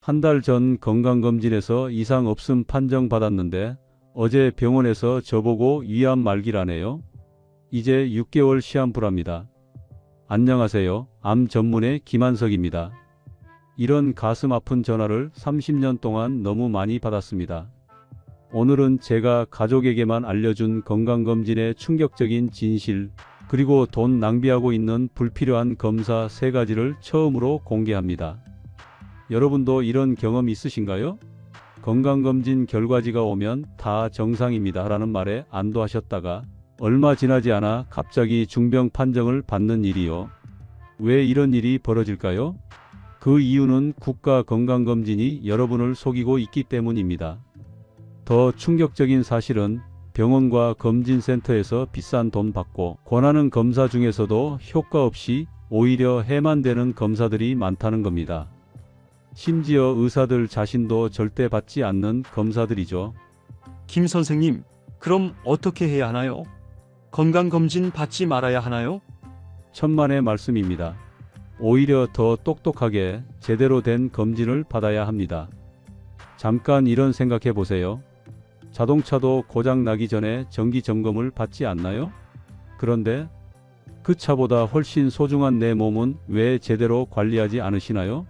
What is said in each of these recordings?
한 달 전 건강검진에서 이상 없음 판정 받았는데 어제 병원에서 저보고 위암 말기라네요. 이제 6개월 시한부랍니다. 안녕하세요. 암 전문의 김한석입니다. 이런 가슴 아픈 전화를 30년 동안 너무 많이 받았습니다. 오늘은 제가 가족에게만 알려준 건강검진의 충격적인 진실, 그리고 돈 낭비하고 있는 불필요한 검사 3가지를 처음으로 공개합니다. 여러분도 이런 경험 있으신가요? 건강검진 결과지가 오면 다 정상입니다 라는 말에 안도하셨다가 얼마 지나지 않아 갑자기 중병 판정을 받는 일이요. 왜 이런 일이 벌어질까요? 그 이유는 국가건강검진이 여러분을 속이고 있기 때문입니다. 더 충격적인 사실은 병원과 검진센터에서 비싼 돈 받고 권하는 검사 중에서도 효과 없이 오히려 해만 되는 검사들이 많다는 겁니다. 심지어 의사들 자신도 절대 받지 않는 검사들이죠. 김 선생님, 그럼 어떻게 해야 하나요? 건강검진 받지 말아야 하나요? 천만의 말씀입니다. 오히려 더 똑똑하게 제대로 된 검진을 받아야 합니다. 잠깐 이런 생각해 보세요. 자동차도 고장 나기 전에 정기 점검을 받지 않나요? 그런데 그 차보다 훨씬 소중한 내 몸은 왜 제대로 관리하지 않으시나요?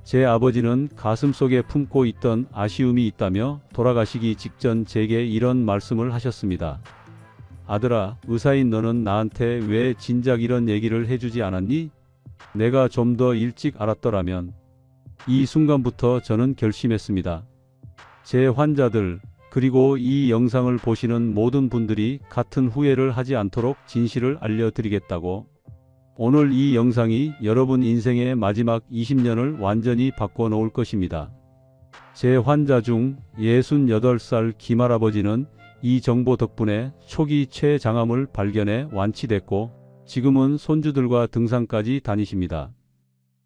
제 아버지는 가슴속에 품고 있던 아쉬움이 있다며 돌아가시기 직전 제게 이런 말씀을 하셨습니다. 아들아, 의사인 너는 나한테 왜 진작 이런 얘기를 해주지 않았니? 내가 좀 더 일찍 알았더라면. 이 순간부터 저는 결심했습니다. 제 환자들, 그리고 이 영상을 보시는 모든 분들이 같은 후회를 하지 않도록 진실을 알려드리겠다고. 오늘 이 영상이 여러분 인생의 마지막 20년을 완전히 바꿔놓을 것입니다. 제 환자 중 68살 김할아버지는 이 정보 덕분에 초기 췌장암을 발견해 완치됐고 지금은 손주들과 등산까지 다니십니다.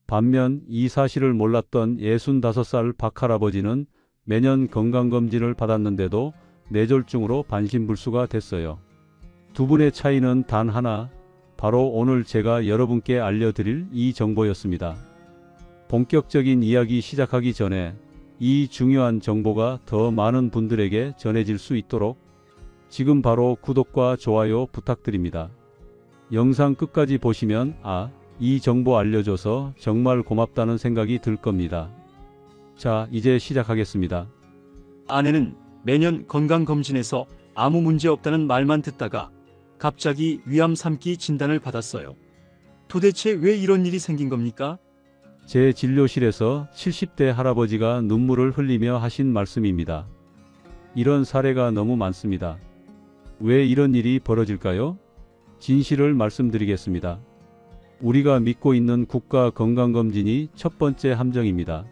반면 이 사실을 몰랐던 65살 박할아버지는 매년 건강검진을 받았는데도 뇌졸중으로 반신불수가 됐어요. 두 분의 차이는 단 하나, 바로 오늘 제가 여러분께 알려드릴 이 정보였습니다. 본격적인 이야기 시작하기 전에 이 중요한 정보가 더 많은 분들에게 전해질 수 있도록 지금 바로 구독과 좋아요 부탁드립니다. 영상 끝까지 보시면 이 정보 알려줘서 정말 고맙다는 생각이 들 겁니다. 자, 이제 시작하겠습니다. 아내는 매년 건강검진에서 아무 문제 없다는 말만 듣다가 갑자기 위암 3기 진단을 받았어요. 도대체 왜 이런 일이 생긴 겁니까? 제 진료실에서 70대 할아버지가 눈물을 흘리며 하신 말씀입니다. 이런 사례가 너무 많습니다. 왜 이런 일이 벌어질까요? 진실을 말씀드리겠습니다. 우리가 믿고 있는 국가건강검진이 첫 번째 함정입니다.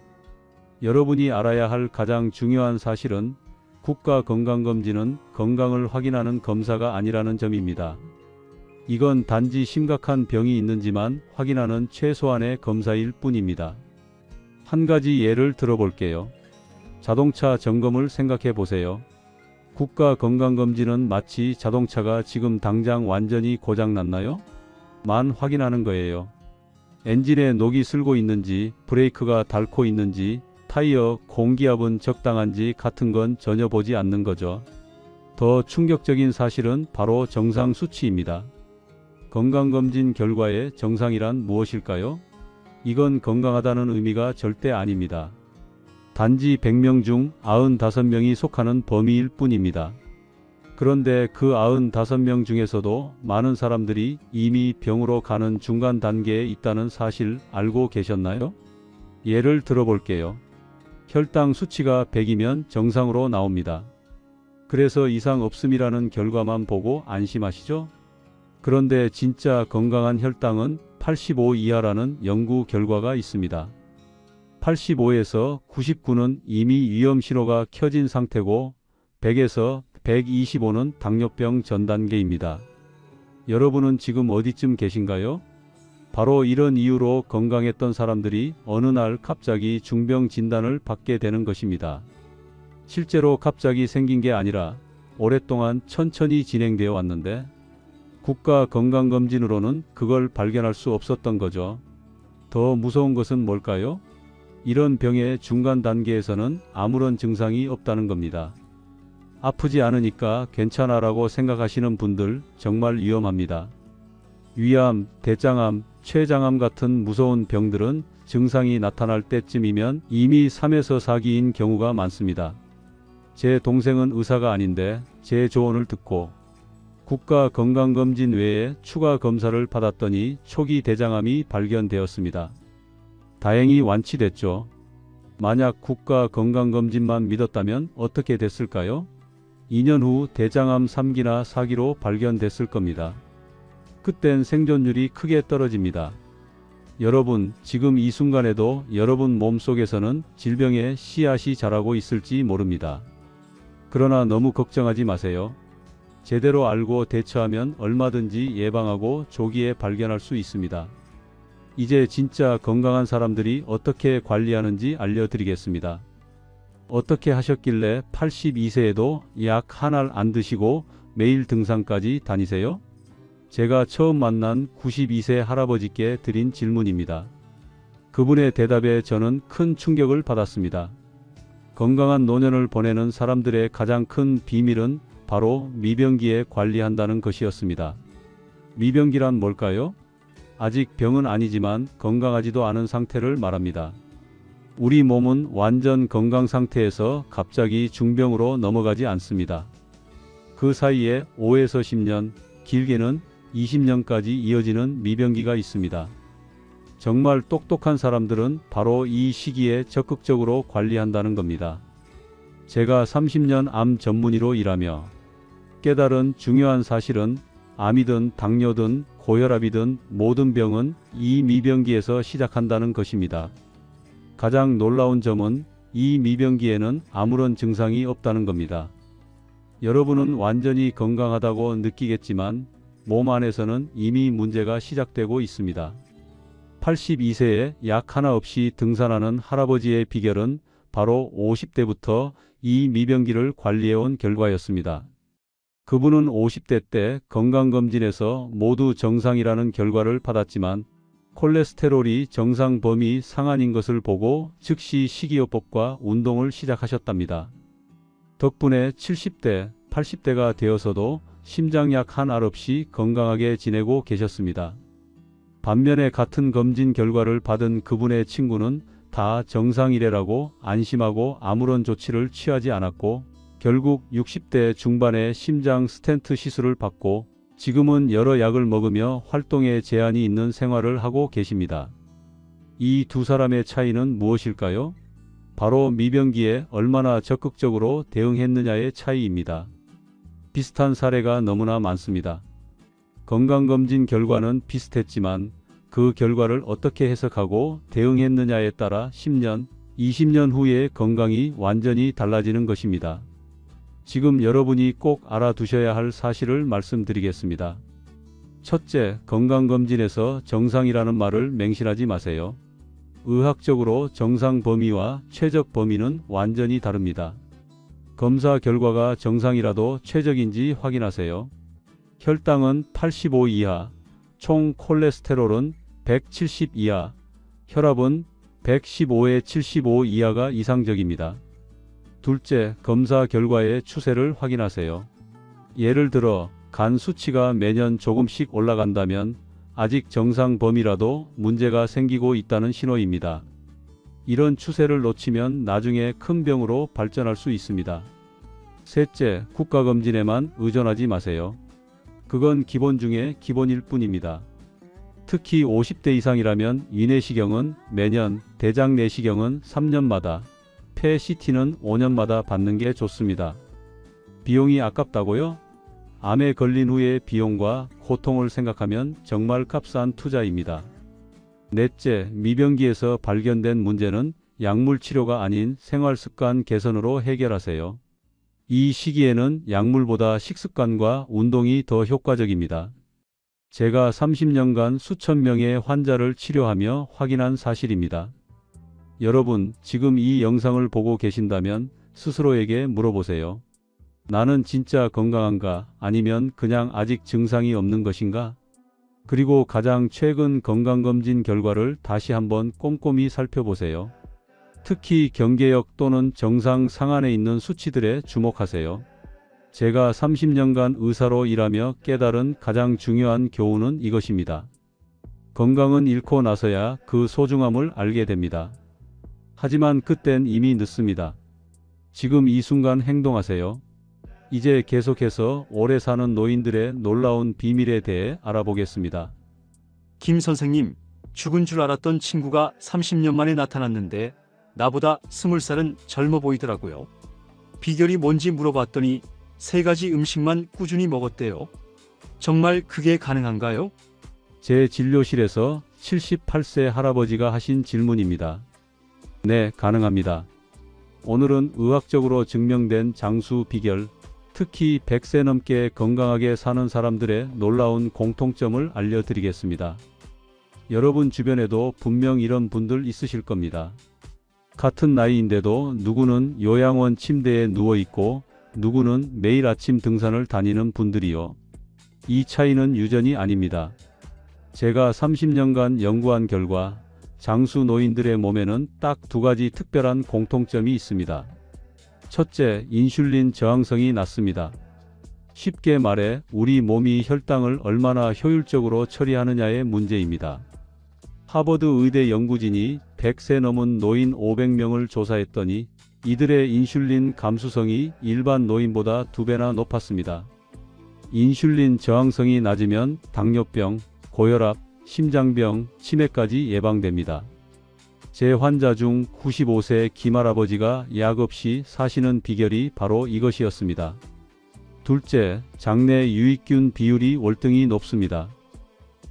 여러분이 알아야 할 가장 중요한 사실은 국가건강검진은 건강을 확인하는 검사가 아니라는 점입니다. 이건 단지 심각한 병이 있는지만 확인하는 최소한의 검사일 뿐입니다. 한 가지 예를 들어볼게요. 자동차 점검을 생각해 보세요. 국가건강검진은 마치 자동차가 지금 당장 완전히 고장났나요? 만 확인하는 거예요. 엔진에 녹이 슬고 있는지, 브레이크가 닳고 있는지, 타이어 공기압은 적당한지 같은 건 전혀 보지 않는 거죠. 더 충격적인 사실은 바로 정상 수치입니다. 건강검진 결과의 정상이란 무엇일까요? 이건 건강하다는 의미가 절대 아닙니다. 단지 100명 중 95명이 속하는 범위일 뿐입니다. 그런데 그 95명 중에서도 많은 사람들이 이미 병으로 가는 중간 단계에 있다는 사실 알고 계셨나요? 예를 들어볼게요. 혈당 수치가 100이면 정상으로 나옵니다. 그래서 이상 없음이라는 결과만 보고 안심하시죠? 그런데 진짜 건강한 혈당은 85 이하라는 연구 결과가 있습니다. 85에서 99는 이미 위험 신호가 켜진 상태고 100에서 125는 당뇨병 전 단계입니다. 여러분은 지금 어디쯤 계신가요? 바로 이런 이유로 건강했던 사람들이 어느 날 갑자기 중병 진단을 받게 되는 것입니다. 실제로 갑자기 생긴 게 아니라 오랫동안 천천히 진행되어 왔는데 국가건강검진으로는 그걸 발견할 수 없었던 거죠. 더 무서운 것은 뭘까요? 이런 병의 중간 단계에서는 아무런 증상이 없다는 겁니다. 아프지 않으니까 괜찮아라고 생각하시는 분들 정말 위험합니다. 위암, 대장암, 췌장암 같은 무서운 병들은 증상이 나타날 때쯤이면 이미 3에서 4기인 경우가 많습니다. 제 동생은 의사가 아닌데 제 조언을 듣고 국가건강검진 외에 추가 검사를 받았더니 초기 대장암이 발견되었습니다. 다행히 완치됐죠. 만약 국가건강검진만 믿었다면 어떻게 됐을까요? 2년 후 대장암 3기나 4기로 발견됐을 겁니다. 그땐 생존율이 크게 떨어집니다. 여러분, 지금 이 순간에도 여러분 몸속에서는 질병의 씨앗이 자라고 있을지 모릅니다. 그러나 너무 걱정하지 마세요. 제대로 알고 대처하면 얼마든지 예방하고 조기에 발견할 수 있습니다. 이제 진짜 건강한 사람들이 어떻게 관리하는지 알려드리겠습니다. 어떻게 하셨길래 82세에도 약 하나를 안 드시고 매일 등산까지 다니세요? 제가 처음 만난 92세 할아버지께 드린 질문입니다. 그분의 대답에 저는 큰 충격을 받았습니다. 건강한 노년을 보내는 사람들의 가장 큰 비밀은 바로 미병기에 관리한다는 것이었습니다. 미병기란 뭘까요? 아직 병은 아니지만 건강하지도 않은 상태를 말합니다. 우리 몸은 완전 건강 상태에서 갑자기 중병으로 넘어가지 않습니다. 그 사이에 5에서 10년, 길게는 20년까지 이어지는 미병기가 있습니다. 정말 똑똑한 사람들은 바로 이 시기에 적극적으로 관리한다는 겁니다. 제가 30년 암 전문의로 일하며 깨달은 중요한 사실은 암이든 당뇨든 고혈압이든 모든 병은 이 미병기에서 시작한다는 것입니다. 가장 놀라운 점은 이 미병기에는 아무런 증상이 없다는 겁니다. 여러분은 완전히 건강하다고 느끼겠지만 몸 안에서는 이미 문제가 시작되고 있습니다. 82세에 약 하나 없이 등산하는 할아버지의 비결은 바로 50대부터 이 미병기를 관리해온 결과였습니다. 그분은 50대 때 건강검진에서 모두 정상이라는 결과를 받았지만 콜레스테롤이 정상 범위 상한인 것을 보고 즉시 식이요법과 운동을 시작하셨답니다. 덕분에 70대, 80대가 되어서도 심장약 한 알 없이 건강하게 지내고 계셨습니다. 반면에 같은 검진 결과를 받은 그분의 친구는 다 정상이래라고 안심하고 아무런 조치를 취하지 않았고 결국 60대 중반에 심장 스텐트 시술을 받고 지금은 여러 약을 먹으며 활동에 제한이 있는 생활을 하고 계십니다. 이 두 사람의 차이는 무엇일까요? 바로 미병기에 얼마나 적극적으로 대응했느냐의 차이입니다. 비슷한 사례가 너무나 많습니다. 건강검진 결과는 비슷했지만 그 결과를 어떻게 해석하고 대응했느냐에 따라 10년, 20년 후에 건강이 완전히 달라지는 것입니다. 지금 여러분이 꼭 알아두셔야 할 사실을 말씀드리겠습니다. 첫째, 건강검진에서 정상이라는 말을 맹신하지 마세요. 의학적으로 정상 범위와 최적 범위는 완전히 다릅니다. 검사 결과가 정상이라도 최적인지 확인하세요. 혈당은 85 이하, 총 콜레스테롤은 170 이하, 혈압은 115에 75 이하가 이상적입니다. 둘째, 검사 결과의 추세를 확인하세요. 예를 들어 간 수치가 매년 조금씩 올라간다면 아직 정상 범위라도 문제가 생기고 있다는 신호입니다. 이런 추세를 놓치면 나중에 큰 병으로 발전할 수 있습니다. 셋째, 국가검진에만 의존하지 마세요. 그건 기본 중에 기본일 뿐입니다. 특히 50대 이상이라면 위내시경은 매년, 대장 내시경은 3년마다, 폐 CT는 5년마다 받는 게 좋습니다. 비용이 아깝다고요? 암에 걸린 후의 비용과 고통을 생각하면 정말 값싼 투자입니다. 넷째, 미병기에서 발견된 문제는 약물 치료가 아닌 생활습관 개선으로 해결하세요. 이 시기에는 약물보다 식습관과 운동이 더 효과적입니다. 제가 30년간 수천 명의 환자를 치료하며 확인한 사실입니다. 여러분, 지금 이 영상을 보고 계신다면 스스로에게 물어보세요. 나는 진짜 건강한가? 아니면 그냥 아직 증상이 없는 것인가? 그리고 가장 최근 건강검진 결과를 다시 한번 꼼꼼히 살펴보세요. 특히 경계역 또는 정상 상한에 있는 수치들에 주목하세요. 제가 30년간 의사로 일하며 깨달은 가장 중요한 교훈은 이것입니다. 건강은 잃고 나서야 그 소중함을 알게 됩니다. 하지만 그땐 이미 늦습니다. 지금 이 순간 행동하세요. 이제 계속해서 오래 사는 노인들의 놀라운 비밀에 대해 알아보겠습니다. 김 선생님, 죽은 줄 알았던 친구가 30년 만에 나타났는데 나보다 20살은 젊어 보이더라고요. 비결이 뭔지 물어봤더니 3가지 음식만 꾸준히 먹었대요. 정말 그게 가능한가요? 제 진료실에서 78세 할아버지가 하신 질문입니다. 네, 가능합니다. 오늘은 의학적으로 증명된 장수 비결, 특히 100세 넘게 건강하게 사는 사람들의 놀라운 공통점을 알려드리겠습니다. 여러분 주변에도 분명 이런 분들 있으실 겁니다. 같은 나이인데도 누구는 요양원 침대에 누워있고 누구는 매일 아침 등산을 다니는 분들이요. 이 차이는 유전이 아닙니다. 제가 30년간 연구한 결과 장수 노인들의 몸에는 딱 2가지 특별한 공통점이 있습니다. 첫째, 인슐린 저항성이 낮습니다. 쉽게 말해 우리 몸이 혈당을 얼마나 효율적으로 처리하느냐의 문제입니다. 하버드 의대 연구진이 100세 넘은 노인 500명을 조사했더니 이들의 인슐린 감수성이 일반 노인보다 2배나 높았습니다. 인슐린 저항성이 낮으면 당뇨병, 고혈압, 심장병, 치매까지 예방됩니다. 제 환자 중 95세 김할아버지가 약 없이 사시는 비결이 바로 이것이었습니다. 둘째, 장내 유익균 비율이 월등히 높습니다.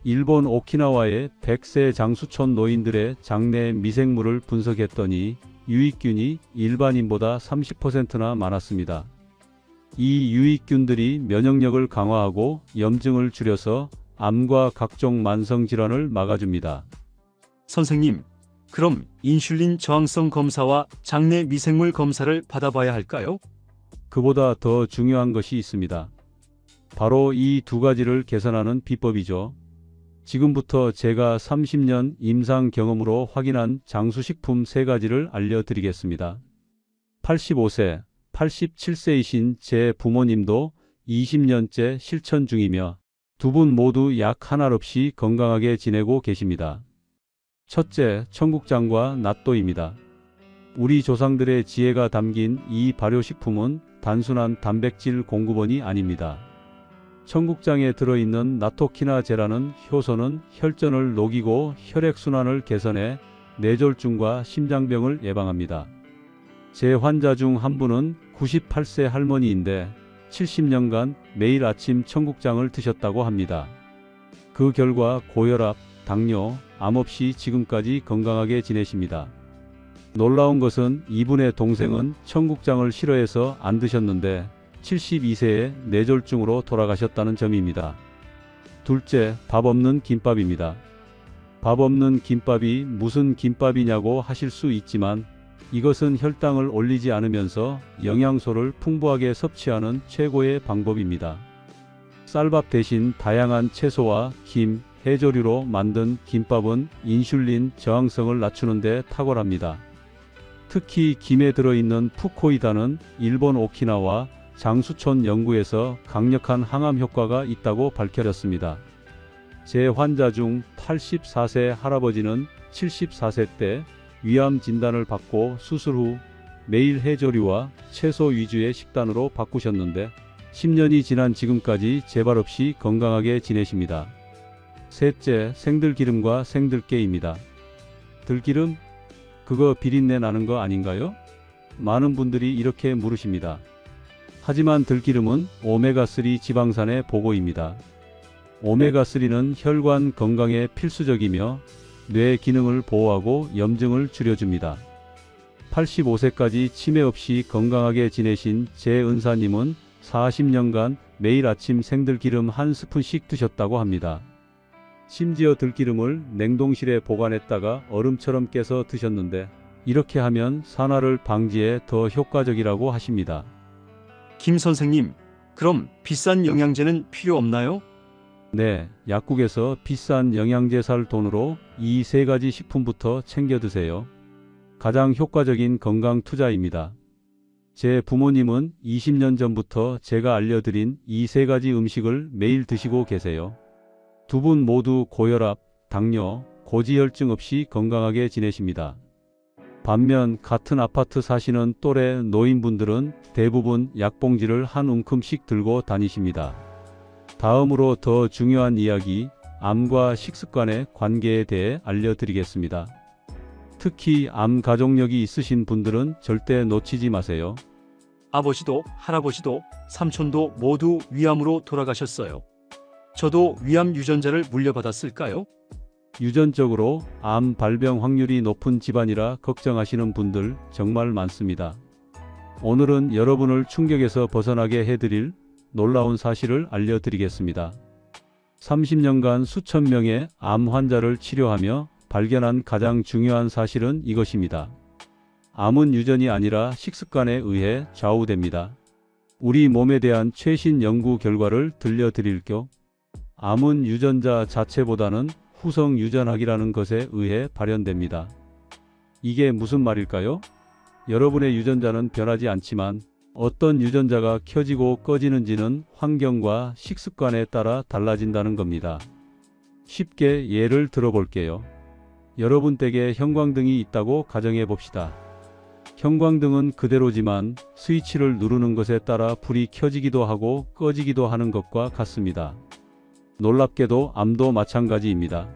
일본 오키나와의 100세 장수촌 노인들의 장내 미생물을 분석했더니 유익균이 일반인보다 30%나 많았습니다. 이 유익균들이 면역력을 강화하고 염증을 줄여서 암과 각종 만성질환을 막아줍니다. 선생님, 그럼 인슐린 저항성 검사와 장내 미생물 검사를 받아봐야 할까요? 그보다 더 중요한 것이 있습니다. 바로 이 2가지를 개선하는 비법이죠. 지금부터 제가 30년 임상 경험으로 확인한 장수식품 3가지를 알려드리겠습니다. 85세, 87세이신 제 부모님도 20년째 실천 중이며 2분 모두 약 하나 없이 건강하게 지내고 계십니다. 첫째, 청국장과 낫또입니다. 우리 조상들의 지혜가 담긴 이 발효식품은 단순한 단백질 공급원이 아닙니다. 청국장에 들어있는 나토키나제라는 효소는 혈전을 녹이고 혈액순환을 개선해 뇌졸중과 심장병을 예방합니다. 제 환자 중 한 분은 98세 할머니인데 70년간 매일 아침 청국장을 드셨다고 합니다. 그 결과 고혈압, 당뇨, 암 없이 지금까지 건강하게 지내십니다. 놀라운 것은 이분의 동생은 청국장을 싫어해서 안 드셨는데 72세에 뇌졸중으로 돌아가셨다는 점입니다. 둘째, 밥 없는 김밥입니다. 밥 없는 김밥이 무슨 김밥이냐고 하실 수 있지만 이것은 혈당을 올리지 않으면서 영양소를 풍부하게 섭취하는 최고의 방법입니다. 쌀밥 대신 다양한 채소와 김, 해조류로 만든 김밥은 인슐린 저항성을 낮추는 데 탁월합니다. 특히 김에 들어있는 푸코이다는 일본 오키나와 장수촌 연구에서 강력한 항암 효과가 있다고 밝혀졌습니다. 제 환자 중 84세 할아버지는 74세 때 위암 진단을 받고 수술 후 매일 해조류와 채소 위주의 식단으로 바꾸셨는데 10년이 지난 지금까지 재발 없이 건강하게 지내십니다. 셋째, 생들기름과 생들깨입니다. 들기름? 그거 비린내 나는 거 아닌가요? 많은 분들이 이렇게 물으십니다. 하지만 들기름은 오메가3 지방산의 보고입니다. 오메가3는 혈관 건강에 필수적이며 뇌 기능을 보호하고 염증을 줄여줍니다. 85세까지 치매 없이 건강하게 지내신 제 은사님은 40년간 매일 아침 생들기름 한 스푼씩 드셨다고 합니다. 심지어 들기름을 냉동실에 보관했다가 얼음처럼 깨서 드셨는데 이렇게 하면 산화를 방지에 더 효과적이라고 하십니다. 김 선생님, 그럼 비싼 영양제는 필요 없나요? 네, 약국에서 비싼 영양제 살 돈으로 이 3가지 식품부터 챙겨 드세요. 가장 효과적인 건강 투자입니다. 제 부모님은 20년 전부터 제가 알려드린 이 세 가지 음식을 매일 드시고 계세요. 두 분 모두 고혈압, 당뇨, 고지혈증 없이 건강하게 지내십니다. 반면 같은 아파트 사시는 또래 노인분들은 대부분 약봉지를 한 움큼씩 들고 다니십니다. 다음으로 더 중요한 이야기, 암과 식습관의 관계에 대해 알려드리겠습니다. 특히 암 가족력이 있으신 분들은 절대 놓치지 마세요. 아버지도 할아버지도 삼촌도 모두 위암으로 돌아가셨어요. 저도 위암 유전자를 물려받았을까요? 유전적으로 암 발병 확률이 높은 집안이라 걱정하시는 분들 정말 많습니다. 오늘은 여러분을 충격에서 벗어나게 해드릴 놀라운 사실을 알려드리겠습니다. 30년간 수천 명의 암 환자를 치료하며 발견한 가장 중요한 사실은 이것입니다. 암은 유전이 아니라 식습관에 의해 좌우됩니다. 우리 몸에 대한 최신 연구 결과를 들려드릴게요. 암은 유전자 자체보다는 후성 유전학이라는 것에 의해 발현됩니다. 이게 무슨 말일까요? 여러분의 유전자는 변하지 않지만 어떤 유전자가 켜지고 꺼지는지는 환경과 식습관에 따라 달라진다는 겁니다. 쉽게 예를 들어볼게요. 여러분 댁에 형광등이 있다고 가정해 봅시다. 형광등은 그대로지만 스위치를 누르는 것에 따라 불이 켜지기도 하고 꺼지기도 하는 것과 같습니다. 놀랍게도 암도 마찬가지입니다.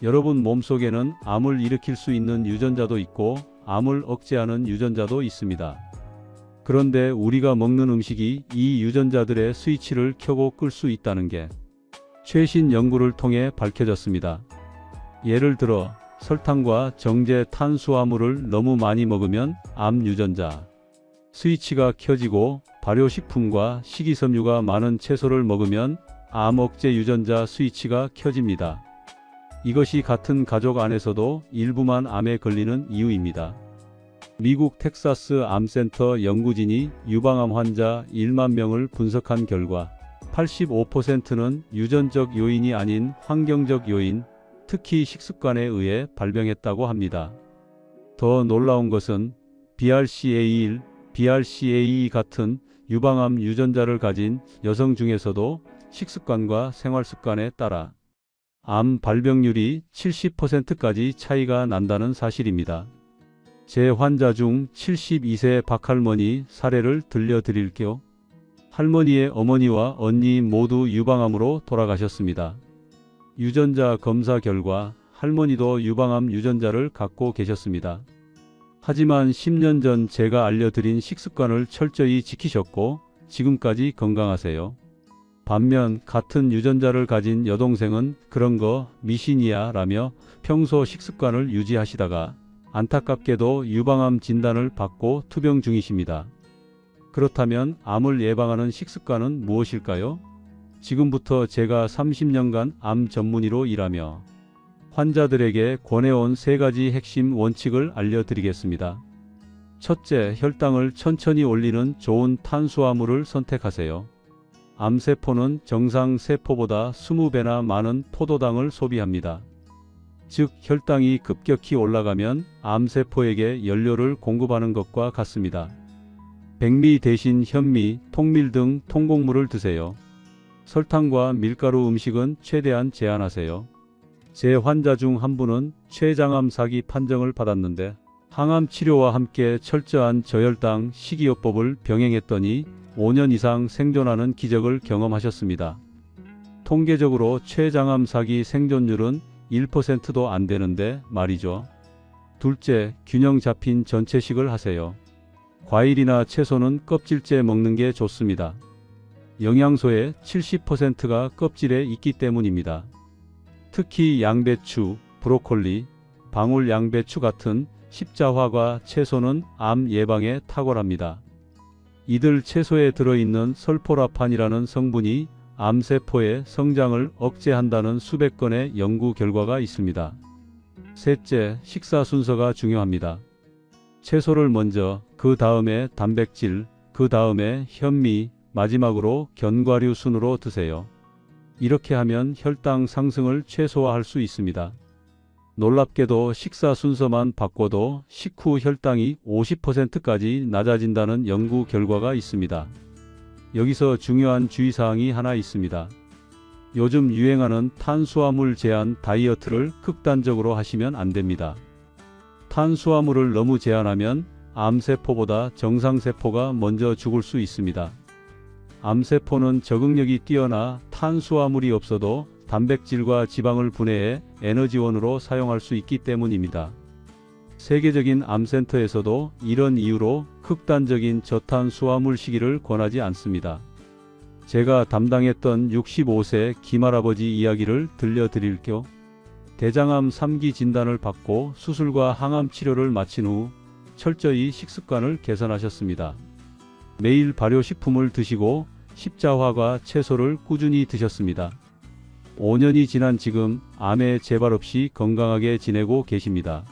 여러분 몸속에는 암을 일으킬 수 있는 유전자도 있고 암을 억제하는 유전자도 있습니다. 그런데 우리가 먹는 음식이 이 유전자들의 스위치를 켜고 끌 수 있다는 게 최신 연구를 통해 밝혀졌습니다. 예를 들어 설탕과 정제 탄수화물을 너무 많이 먹으면 암 유전자 스위치가 켜지고 발효식품과 식이섬유가 많은 채소를 먹으면 암 억제 유전자 스위치가 켜집니다. 이것이 같은 가족 안에서도 일부만 암에 걸리는 이유입니다. 미국 텍사스 암센터 연구진이 유방암 환자 1만 명을 분석한 결과 85%는 유전적 요인이 아닌 환경적 요인, 특히 식습관에 의해 발병했다고 합니다. 더 놀라운 것은 BRCA1, BRCA2 같은 유방암 유전자를 가진 여성 중에서도 식습관과 생활습관에 따라 암 발병률이 70%까지 차이가 난다는 사실입니다. 제 환자 중 72세 박할머니 사례를 들려드릴게요. 할머니의 어머니와 언니 모두 유방암으로 돌아가셨습니다. 유전자 검사 결과 할머니도 유방암 유전자를 갖고 계셨습니다. 하지만 10년 전 제가 알려드린 식습관을 철저히 지키셨고 지금까지 건강하세요. 반면 같은 유전자를 가진 여동생은 그런 거 미신이야 라며 평소 식습관을 유지하시다가 안타깝게도 유방암 진단을 받고 투병 중이십니다. 그렇다면 암을 예방하는 식습관은 무엇일까요? 지금부터 제가 30년간 암 전문의로 일하며 환자들에게 권해온 세 가지 핵심 원칙을 알려드리겠습니다. 첫째, 혈당을 천천히 올리는 좋은 탄수화물을 선택하세요. 암세포는 정상 세포보다 20배나 많은 포도당을 소비합니다. 즉, 혈당이 급격히 올라가면 암세포에게 연료를 공급하는 것과 같습니다. 백미 대신 현미, 통밀 등 통곡물을 드세요. 설탕과 밀가루 음식은 최대한 제한하세요. 제 환자 중 한 분은 췌장암 사기 판정을 받았는데 항암 치료와 함께 철저한 저혈당 식이요법을 병행했더니 5년 이상 생존하는 기적을 경험하셨습니다. 통계적으로 췌장암 사기 생존율은 1%도 안 되는데 말이죠. 둘째, 균형 잡힌 전체식을 하세요. 과일이나 채소는 껍질째 먹는 게 좋습니다. 영양소의 70%가 껍질에 있기 때문입니다. 특히 양배추, 브로콜리, 방울 양배추 같은 십자화과 채소는 암 예방에 탁월합니다. 이들 채소에 들어있는 설포라판이라는 성분이 암세포의 성장을 억제한다는 수백 건의 연구 결과가 있습니다. 셋째, 식사 순서가 중요합니다. 채소를 먼저, 그 다음에 단백질, 그 다음에 현미, 마지막으로 견과류 순으로 드세요. 이렇게 하면 혈당 상승을 최소화할 수 있습니다. 놀랍게도 식사 순서만 바꿔도 식후 혈당이 50%까지 낮아진다는 연구 결과가 있습니다. 여기서 중요한 주의사항이 하나 있습니다. 요즘 유행하는 탄수화물 제한 다이어트를 극단적으로 하시면 안 됩니다. 탄수화물을 너무 제한하면 암세포보다 정상세포가 먼저 죽을 수 있습니다. 암세포는 적응력이 뛰어나 탄수화물이 없어도 단백질과 지방을 분해해 에너지원으로 사용할 수 있기 때문입니다. 세계적인 암센터에서도 이런 이유로 극단적인 저탄수화물 식이를 권하지 않습니다. 제가 담당했던 65세 김할아버지 이야기를 들려드릴게요. 대장암 3기 진단을 받고 수술과 항암 치료를 마친 후 철저히 식습관을 개선하셨습니다. 매일 발효식품을 드시고 십자화과 채소를 꾸준히 드셨습니다. 5년이 지난 지금 암에 재발 없이 건강하게 지내고 계십니다.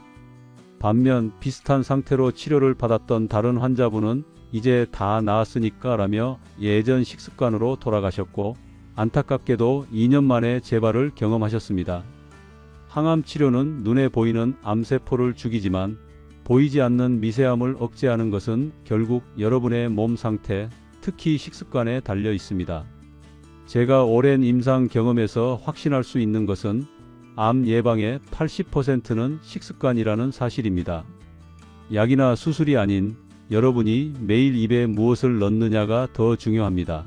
반면 비슷한 상태로 치료를 받았던 다른 환자분은 이제 다 나았으니까 라며 예전 식습관으로 돌아가셨고 안타깝게도 2년 만에 재발을 경험하셨습니다. 항암 치료는 눈에 보이는 암세포를 죽이지만 보이지 않는 미세암을 억제하는 것은 결국 여러분의 몸 상태, 특히 식습관에 달려 있습니다. 제가 오랜 임상 경험에서 확신할 수 있는 것은 암 예방의 80%는 식습관이라는 사실입니다. 약이나 수술이 아닌 여러분이 매일 입에 무엇을 넣느냐가 더 중요합니다.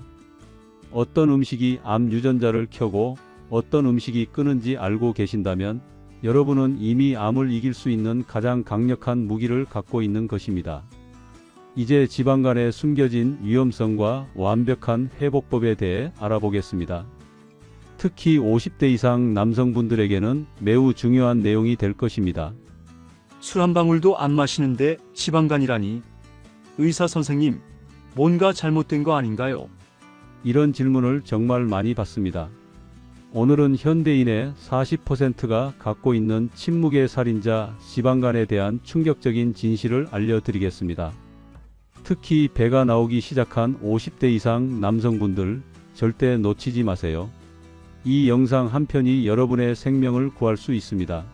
어떤 음식이 암 유전자를 켜고 어떤 음식이 끄는지 알고 계신다면 여러분은 이미 암을 이길 수 있는 가장 강력한 무기를 갖고 있는 것입니다. 이제 지방간에 숨겨진 위험성과 완벽한 회복법에 대해 알아보겠습니다. 특히 50대 이상 남성분들에게는 매우 중요한 내용이 될 것입니다. 술 한 방울도 안 마시는데 지방간이라니. 의사 선생님, 뭔가 잘못된 거 아닌가요? 이런 질문을 정말 많이 받습니다. 오늘은 현대인의 40%가 갖고 있는 침묵의 살인자 지방간에 대한 충격적인 진실을 알려드리겠습니다. 특히 배가 나오기 시작한 50대 이상 남성분들 절대 놓치지 마세요. 이 영상 한 편이 여러분의 생명을 구할 수 있습니다.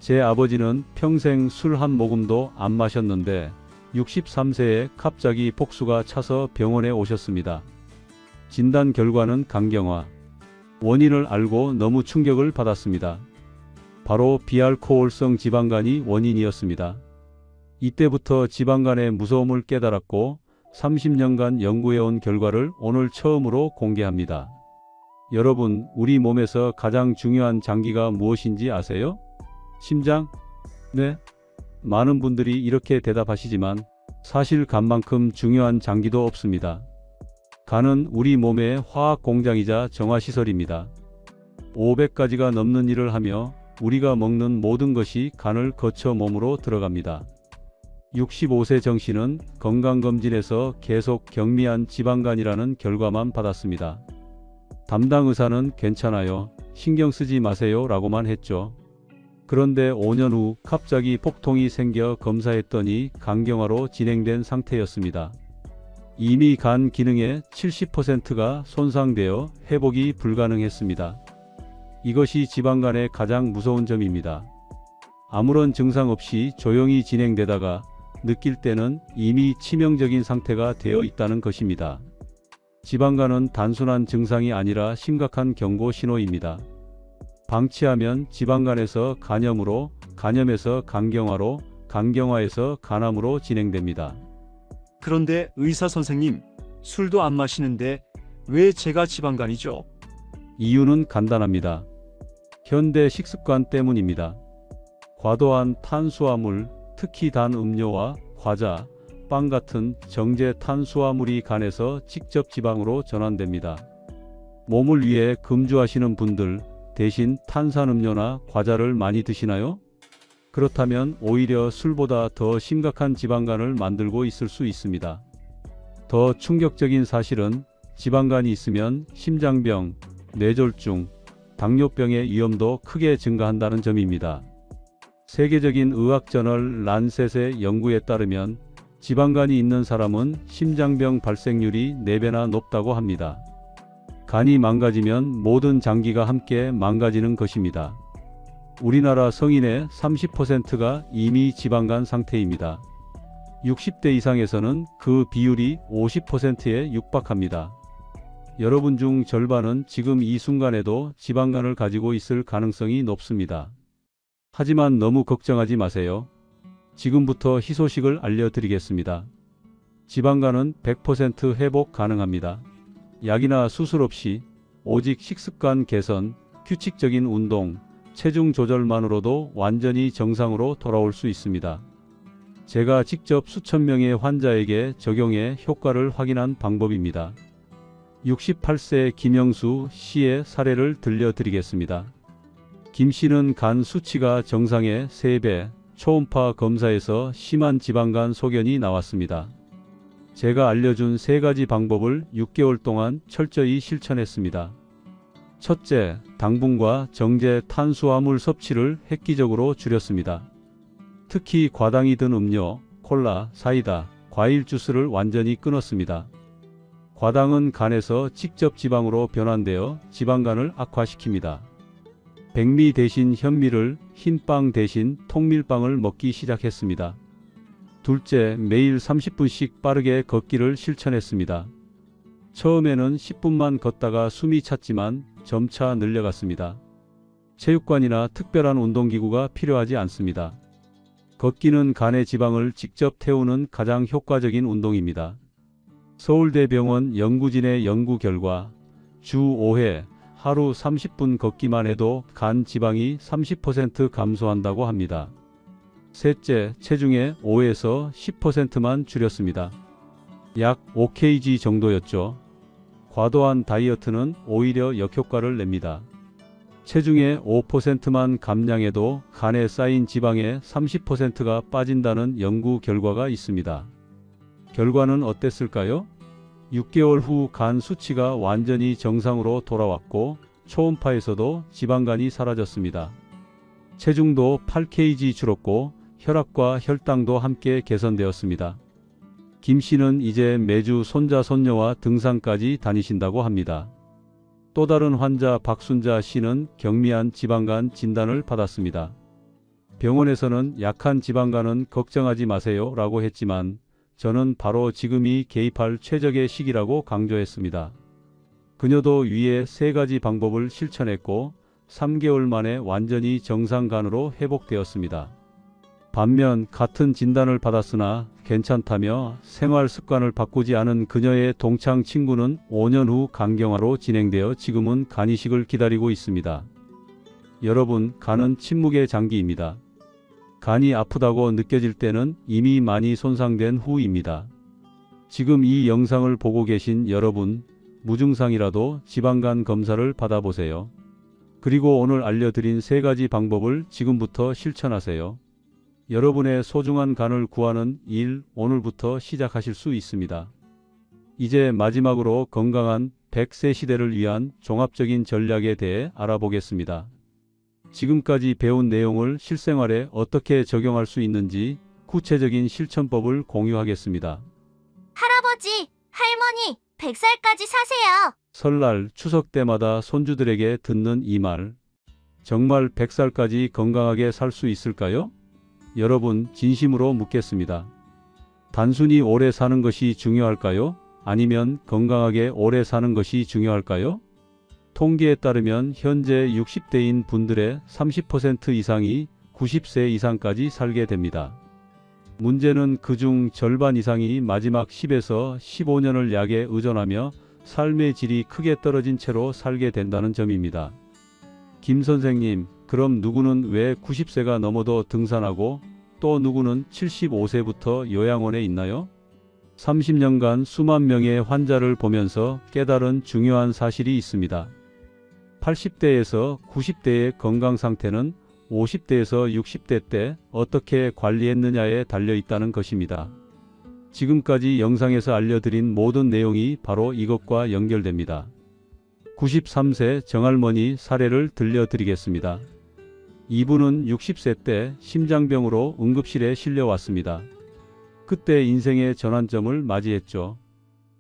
제 아버지는 평생 술 한 모금도 안 마셨는데 63세에 갑자기 복수가 차서 병원에 오셨습니다. 진단 결과는 간경화. 원인을 알고 너무 충격을 받았습니다. 바로 비알코올성 지방간이 원인이었습니다. 이때부터 지방간의 무서움을 깨달았고 30년간 연구해온 결과를 오늘 처음으로 공개합니다. 여러분, 우리 몸에서 가장 중요한 장기가 무엇인지 아세요? 심장? 네? 많은 분들이 이렇게 대답하시지만 사실 간만큼 중요한 장기도 없습니다. 간은 우리 몸의 화학 공장이자 정화시설입니다. 500가지가 넘는 일을 하며 우리가 먹는 모든 것이 간을 거쳐 몸으로 들어갑니다. 65세 정 씨는 건강검진에서 계속 경미한 지방간이라는 결과만 받았습니다. 담당 의사는 괜찮아요, 신경 쓰지 마세요 라고만 했죠. 그런데 5년 후 갑자기 폭통이 생겨 검사했더니 간경화로 진행된 상태였습니다. 이미 간 기능의 70%가 손상되어 회복이 불가능했습니다. 이것이 지방간의 가장 무서운 점입니다. 아무런 증상 없이 조용히 진행되다가 느낄 때는 이미 치명적인 상태가 되어 있다는 것입니다. 지방간은 단순한 증상이 아니라 심각한 경고 신호입니다. 방치하면 지방간에서 간염으로, 간염에서 간경화로, 간경화에서 간암으로 진행됩니다. 그런데 의사 선생님, 술도 안 마시는데 왜 제가 지방간이죠? 이유는 간단합니다. 현대 식습관 때문입니다. 과도한 탄수화물, 특히 단 음료와 과자, 빵 같은 정제 탄수화물이 간에서 직접 지방으로 전환됩니다. 몸을 위해 금주하시는 분들 대신 탄산음료나 과자를 많이 드시나요? 그렇다면 오히려 술보다 더 심각한 지방간을 만들고 있을 수 있습니다. 더 충격적인 사실은 지방간이 있으면 심장병, 뇌졸중, 당뇨병의 위험도 크게 증가한다는 점입니다. 세계적인 의학저널 란셋의 연구에 따르면 지방간이 있는 사람은 심장병 발생률이 4배나 높다고 합니다. 간이 망가지면 모든 장기가 함께 망가지는 것입니다. 우리나라 성인의 30%가 이미 지방간 상태입니다. 60대 이상에서는 그 비율이 50%에 육박합니다. 여러분 중 절반은 지금 이 순간에도 지방간을 가지고 있을 가능성이 높습니다. 하지만 너무 걱정하지 마세요. 지금부터 희소식을 알려드리겠습니다. 지방간은 100% 회복 가능합니다. 약이나 수술 없이 오직 식습관 개선, 규칙적인 운동, 체중 조절만으로도 완전히 정상으로 돌아올 수 있습니다. 제가 직접 수천 명의 환자에게 적용해 효과를 확인한 방법입니다. 68세 김영수 씨의 사례를 들려드리겠습니다. 김 씨는 간 수치가 정상의 3배, 초음파 검사에서 심한 지방간 소견이 나왔습니다. 제가 알려준 3가지 방법을 6개월 동안 철저히 실천했습니다. 첫째, 당분과 정제 탄수화물 섭취를 획기적으로 줄였습니다. 특히 과당이 든 음료, 콜라, 사이다, 과일 주스를 완전히 끊었습니다. 과당은 간에서 직접 지방으로 변환되어 지방간을 악화시킵니다. 백미 대신 현미를, 흰빵 대신 통밀빵을 먹기 시작했습니다. 둘째, 매일 30분씩 빠르게 걷기를 실천했습니다. 처음에는 10분만 걷다가 숨이 찼지만 점차 늘려갔습니다. 체육관이나 특별한 운동기구가 필요하지 않습니다. 걷기는 간의 지방을 직접 태우는 가장 효과적인 운동입니다. 서울대병원 연구진의 연구 결과 주 5회 하루 30분 걷기만 해도 간 지방이 30% 감소한다고 합니다. 셋째, 체중의 5에서 10%만 줄였습니다. 약 5kg 정도였죠. 과도한 다이어트는 오히려 역효과를 냅니다. 체중의 5%만 감량해도 간에 쌓인 지방의 30%가 빠진다는 연구 결과가 있습니다. 결과는 어땠을까요? 6개월 후 간 수치가 완전히 정상으로 돌아왔고 초음파에서도 지방간이 사라졌습니다. 체중도 8kg 줄었고 혈압과 혈당도 함께 개선되었습니다. 김 씨는 이제 매주 손자 손녀와 등산까지 다니신다고 합니다. 또 다른 환자 박순자 씨는 경미한 지방간 진단을 받았습니다. 병원에서는 약한 지방간은 걱정하지 마세요 라고 했지만 저는 바로 지금이 개입할 최적의 시기라고 강조했습니다. 그녀도 위의 3가지 방법을 실천했고 3개월 만에 완전히 정상간으로 회복되었습니다. 반면 같은 진단을 받았으나 괜찮다며 생활 습관을 바꾸지 않은 그녀의 동창 친구는 5년 후 간경화로 진행되어 지금은 간이식을 기다리고 있습니다. 여러분, 간은 침묵의 장기입니다. 간이 아프다고 느껴질 때는 이미 많이 손상된 후입니다. 지금 이 영상을 보고 계신 여러분, 무증상이라도 지방간 검사를 받아보세요. 그리고 오늘 알려드린 3가지 방법을 지금부터 실천하세요. 여러분의 소중한 간을 구하는 일, 오늘부터 시작하실 수 있습니다. 이제 마지막으로 건강한 100세 시대를 위한 종합적인 전략에 대해 알아보겠습니다. 지금까지 배운 내용을 실생활에 어떻게 적용할 수 있는지 구체적인 실천법을 공유하겠습니다. 할아버지, 할머니, 100살까지 사세요. 설날, 추석 때마다 손주들에게 듣는 이 말. 정말 100살까지 건강하게 살 수 있을까요? 여러분, 진심으로 묻겠습니다. 단순히 오래 사는 것이 중요할까요? 아니면 건강하게 오래 사는 것이 중요할까요? 통계에 따르면 현재 60대인 분들의 30% 이상이 90세 이상까지 살게 됩니다. 문제는 그중 절반 이상이 마지막 10에서 15년을 약에 의존하며 삶의 질이 크게 떨어진 채로 살게 된다는 점입니다. 김 선생님, 그럼 누구는 왜 90세가 넘어도 등산하고 또 누구는 75세부터 요양원에 있나요? 30년간 수만 명의 환자를 보면서 깨달은 중요한 사실이 있습니다. 80대에서 90대의 건강 상태는 50대에서 60대 때 어떻게 관리했느냐에 달려 있다는 것입니다. 지금까지 영상에서 알려드린 모든 내용이 바로 이것과 연결됩니다. 93세 정할머니 사례를 들려드리겠습니다. 이분은 60세 때 심장병으로 응급실에 실려왔습니다. 그때 인생의 전환점을 맞이했죠.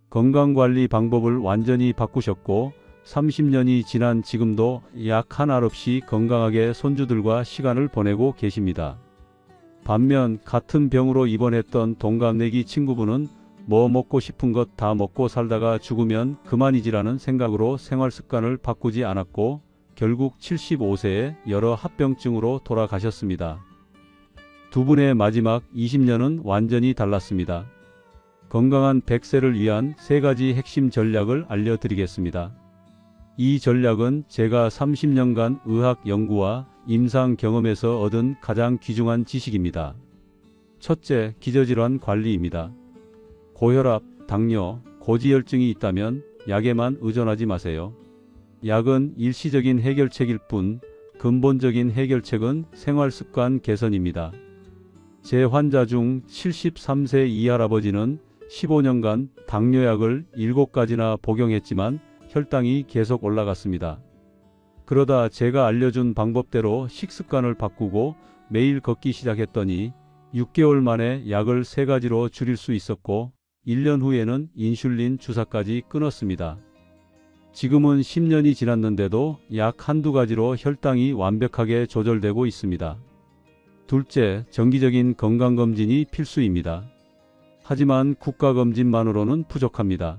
건강관리 방법을 완전히 바꾸셨고 30년이 지난 지금도 약 한 알 없이 건강하게 손주들과 시간을 보내고 계십니다. 반면 같은 병으로 입원했던 동갑내기 친구분은 뭐 먹고 싶은 것 다 먹고 살다가 죽으면 그만이지라는 생각으로 생활 습관을 바꾸지 않았고 결국 75세에 여러 합병증으로 돌아가셨습니다. 두 분의 마지막 20년은 완전히 달랐습니다. 건강한 100세를 위한 3가지 핵심 전략을 알려드리겠습니다. 이 전략은 제가 30년간 의학 연구와 임상 경험에서 얻은 가장 귀중한 지식입니다. 첫째, 기저질환 관리입니다. 고혈압, 당뇨, 고지혈증이 있다면 약에만 의존하지 마세요. 약은 일시적인 해결책일 뿐 근본적인 해결책은 생활습관 개선입니다. 제 환자 중 73세 이 할아버지는 15년간 당뇨약을 7가지나 복용했지만 혈당이 계속 올라갔습니다. 그러다 제가 알려준 방법대로 식습관을 바꾸고 매일 걷기 시작했더니 6개월 만에 약을 3가지로 줄일 수 있었고 1년 후에는 인슐린 주사까지 끊었습니다. 지금은 10년이 지났는데도 약 한두 가지로 혈당이 완벽하게 조절되고 있습니다. 둘째, 정기적인 건강검진이 필수입니다. 하지만 국가검진만으로는 부족합니다.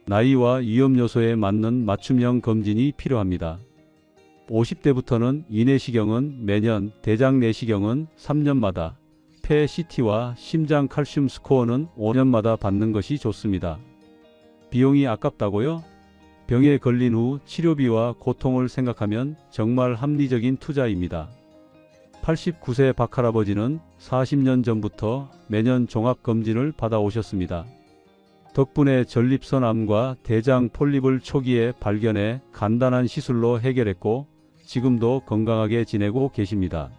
나이와 위험요소에 맞는 맞춤형 검진이 필요합니다. 50대부터는 위내시경은 매년, 대장 내시경은 3년마다, 폐 CT와 심장 칼슘 스코어는 5년마다 받는 것이 좋습니다. 비용이 아깝다고요? 병에 걸린 후 치료비와 고통을 생각하면 정말 합리적인 투자입니다. 89세 박할아버지는 40년 전부터 매년 종합검진을 받아오셨습니다. 덕분에 전립선암과 대장 폴립을 초기에 발견해 간단한 시술로 해결했고 지금도 건강하게 지내고 계십니다.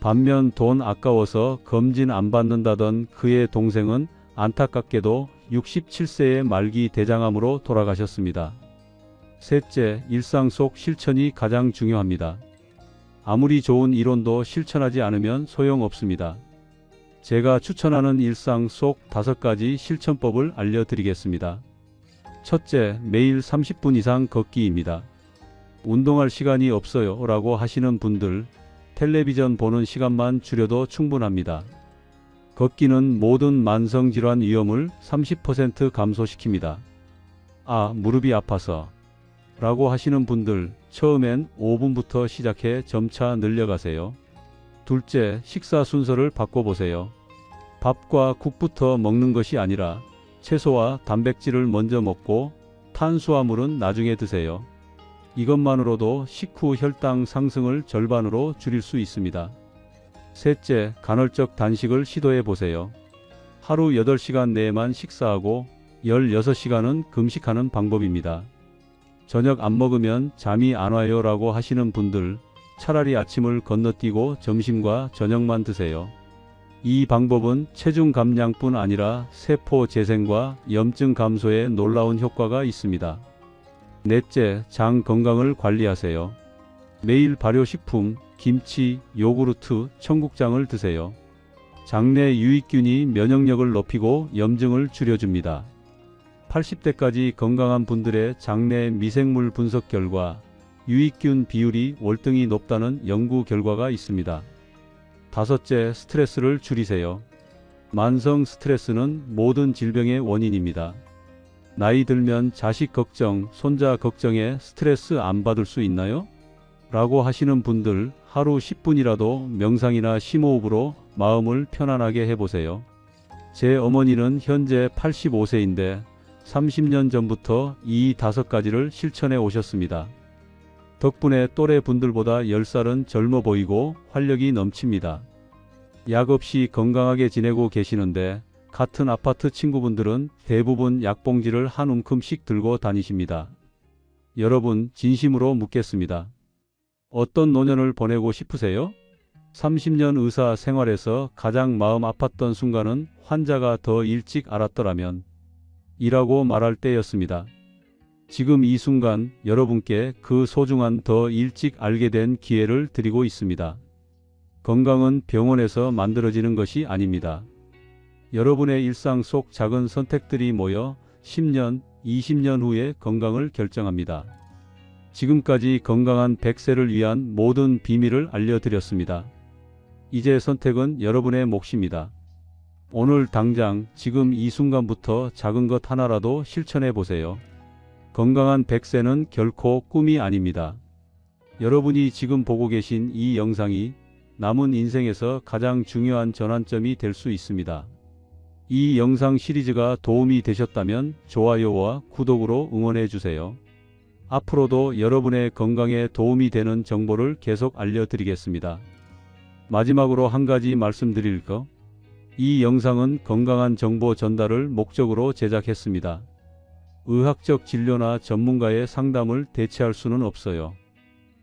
반면 돈 아까워서 검진 안 받는다던 그의 동생은 안타깝게도 67세의 말기 대장암으로 돌아가셨습니다. 셋째, 일상 속 실천이 가장 중요합니다. 아무리 좋은 이론도 실천하지 않으면 소용없습니다. 제가 추천하는 일상 속 5가지 실천법을 알려드리겠습니다. 첫째, 매일 30분 이상 걷기입니다. 운동할 시간이 없어요 라고 하시는 분들, 텔레비전 보는 시간만 줄여도 충분합니다. 걷기는 모든 만성질환 위험을 30% 감소시킵니다. 아, 무릎이 아파서 라고 하시는 분들, 처음엔 5분부터 시작해 점차 늘려가세요. 둘째, 식사 순서를 바꿔보세요. 밥과 국부터 먹는 것이 아니라 채소와 단백질을 먼저 먹고 탄수화물은 나중에 드세요. 이것만으로도 식후 혈당 상승을 절반으로 줄일 수 있습니다. 셋째, 간헐적 단식을 시도해 보세요. 하루 8시간 내에만 식사하고 16시간은 금식하는 방법입니다. 저녁 안 먹으면 잠이 안 와요 라고 하시는 분들, 차라리 아침을 건너뛰고 점심과 저녁만 드세요. 이 방법은 체중 감량뿐 아니라 세포 재생과 염증 감소에 놀라운 효과가 있습니다. 넷째, 장 건강을 관리하세요. 매일 발효식품, 김치, 요구르트, 청국장을 드세요. 장내 유익균이 면역력을 높이고 염증을 줄여줍니다. 80대까지 건강한 분들의 장내 미생물 분석 결과 유익균 비율이 월등히 높다는 연구 결과가 있습니다. 다섯째, 스트레스를 줄이세요. 만성 스트레스는 모든 질병의 원인입니다. 나이 들면 자식 걱정, 손자 걱정에 스트레스 안 받을 수 있나요? 라고 하시는 분들, 하루 10분이라도 명상이나 심호흡으로 마음을 편안하게 해보세요. 제 어머니는 현재 85세인데 30년 전부터 이 5가지를 실천해 오셨습니다. 덕분에 또래 분들보다 10살은 젊어 보이고 활력이 넘칩니다. 약 없이 건강하게 지내고 계시는데 같은 아파트 친구분들은 대부분 약봉지를 한 움큼씩 들고 다니십니다. 여러분, 진심으로 묻겠습니다. 어떤 노년을 보내고 싶으세요? 30년 의사 생활에서 가장 마음 아팠던 순간은 환자가 더 일찍 알았더라면 이라고 말할 때였습니다. 지금 이 순간 여러분께 그 소중한 더 일찍 알게 된 기회를 드리고 있습니다. 건강은 병원에서 만들어지는 것이 아닙니다. 여러분의 일상 속 작은 선택들이 모여 10년, 20년 후의 건강을 결정합니다. 지금까지 건강한 100세를 위한 모든 비밀을 알려드렸습니다. 이제 선택은 여러분의 몫입니다. 오늘 당장 지금 이 순간부터 작은 것 하나라도 실천해 보세요. 건강한 100세는 결코 꿈이 아닙니다. 여러분이 지금 보고 계신 이 영상이 남은 인생에서 가장 중요한 전환점이 될 수 있습니다. 이 영상 시리즈가 도움이 되셨다면 좋아요와 구독으로 응원해 주세요. 앞으로도 여러분의 건강에 도움이 되는 정보를 계속 알려드리겠습니다. 마지막으로 한 가지 말씀드릴 거. 이 영상은 건강한 정보 전달을 목적으로 제작했습니다. 의학적 진료나 전문가의 상담을 대체할 수는 없어요.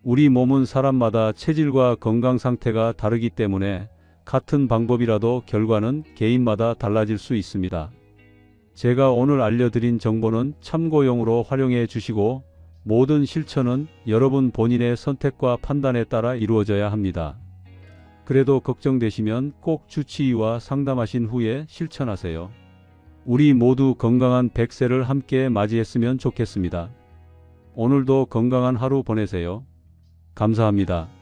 우리 몸은 사람마다 체질과 건강 상태가 다르기 때문에 같은 방법이라도 결과는 개인마다 달라질 수 있습니다. 제가 오늘 알려드린 정보는 참고용으로 활용해 주시고 모든 실천은 여러분 본인의 선택과 판단에 따라 이루어져야 합니다. 그래도 걱정되시면 꼭 주치의와 상담하신 후에 실천하세요. 우리 모두 건강한 100세를 함께 맞이했으면 좋겠습니다. 오늘도 건강한 하루 보내세요. 감사합니다.